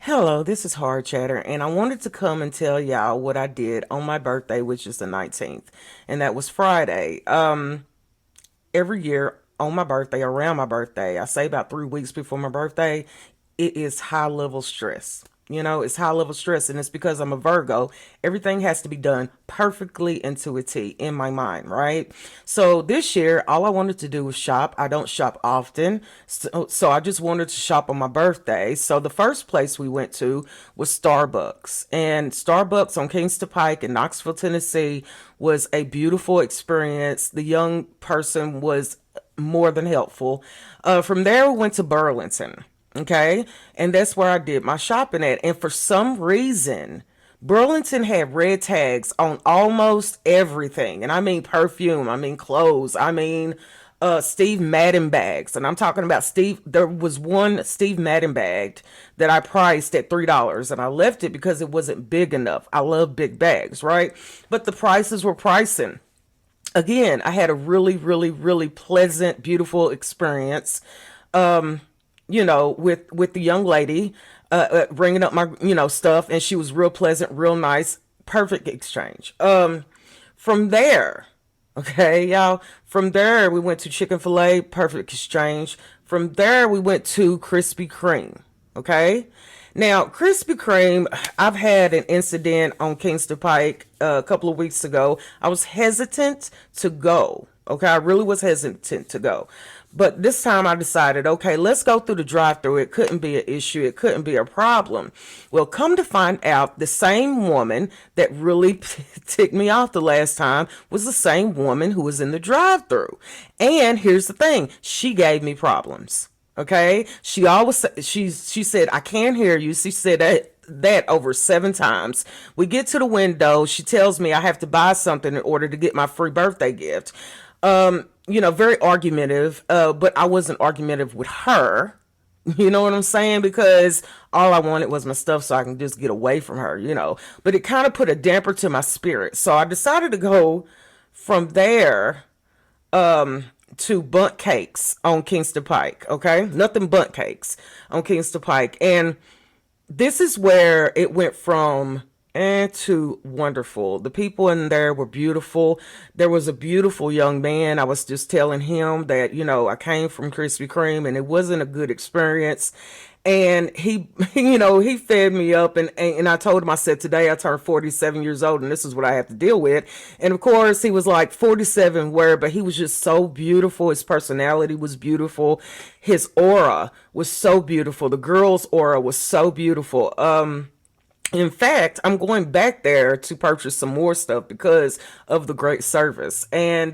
Hello, this is Hard Chatter, and I wanted to come and tell y'all what I did on my birthday, which is the 19th, and that was Friday. Every year on my birthday, around my birthday, I say about 3 weeks before my birthday, it is high level stress. It's high level stress, and it's because I'm a Virgo. Everything has to be done perfectly and to a T in my mind, right? So this year, all I wanted to do was shop. I don't shop often, so I just wanted to shop on my birthday. So the first place we went to was Starbucks, and Starbucks on Kingston Pike in Knoxville, Tennessee, was a beautiful experience. The young person was more than helpful. From there, we went to Burlington. Okay. And that's where I did my shopping at. And for some reason, Burlington had red tags on almost everything. And I mean perfume, I mean clothes, I mean Steve Madden bags. And I'm talking about there was one Steve Madden bag that I priced at $3 and I left it because it wasn't big enough. I love big bags, right? But the prices were pricing. Again, I had a really, really, really pleasant, beautiful experience. With the young lady, bringing up my stuff, and she was real pleasant, real nice, perfect exchange. From there, okay, y'all. From there, we went to Chicken Filet, perfect exchange. From there, we went to Krispy Kreme. Okay. Now, Krispy Kreme, I've had an incident on Kingston Pike a couple of weeks ago. I was hesitant to go. Okay, I really was hesitant to go. But this time I decided, okay, let's go through the drive-through. It couldn't be an issue. It couldn't be a problem. Well, come to find out, the same woman that really ticked me off the last time was the same woman who was in the drive-through. And here's the thing, she gave me problems. Okay, she said, I can't hear you. She said that over 7 times. We get to the window. She tells me I have to buy something in order to get my free birthday gift. Very argumentative, but I wasn't argumentative with her. You know what I'm saying? Because all I wanted was my stuff so I can just get away from her. But it kind of put a damper to my spirit. So I decided to go from there to Bundt Cakes on Kingston Pike. Okay, nothing but cakes on Kingston Pike, and this is where it went from to wonderful. The people in there were beautiful. There was a beautiful young man. I was just telling him that I came from Krispy Kreme and it wasn't a good experience. And he, he fed me up, and I told him, I said, today I turned 47 years old and this is what I have to deal with. And of course he was like, 47 where, but he was just so beautiful. His personality was beautiful. His aura was so beautiful. The girl's aura was so beautiful. In fact, I'm going back there to purchase some more stuff because of the great service. And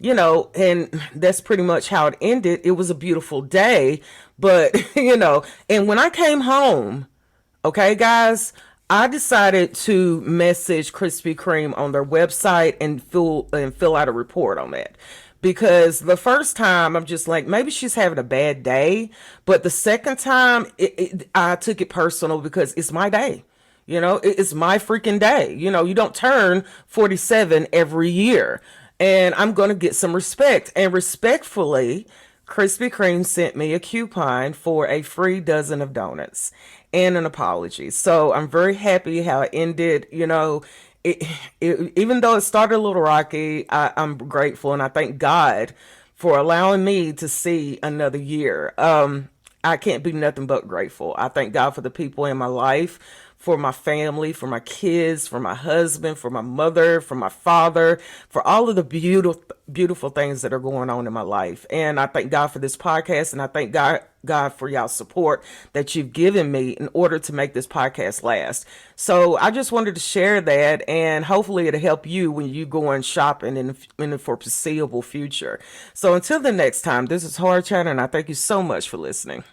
that's pretty much how it ended. It was a beautiful day, but, and when I came home, okay, guys, I decided to message Krispy Kreme on their website and fill out a report on that. Because the first time I'm just like, maybe she's having a bad day, but the second time I took it personal because it's my day. It's my freaking day. You don't turn 47 every year, and I'm going to get some respect. And respectfully, Krispy Kreme sent me a coupon for a free dozen of donuts and an apology. So I'm very happy how it ended. Even though it started a little rocky, I'm grateful, and I thank God for allowing me to see another year. I can't be nothing but grateful. I thank God for the people in my life, for my family, for my kids, for my husband, for my mother, for my father, for all of the beautiful things that are going on in my life. And I thank God for this podcast, and I thank God for y'all's support that you've given me in order to make this podcast last. So I just wanted to share that, and hopefully it'll help you when you go and shopping in the foreseeable future. So until the next time, this is Hard Chatter, and I thank you so much for listening.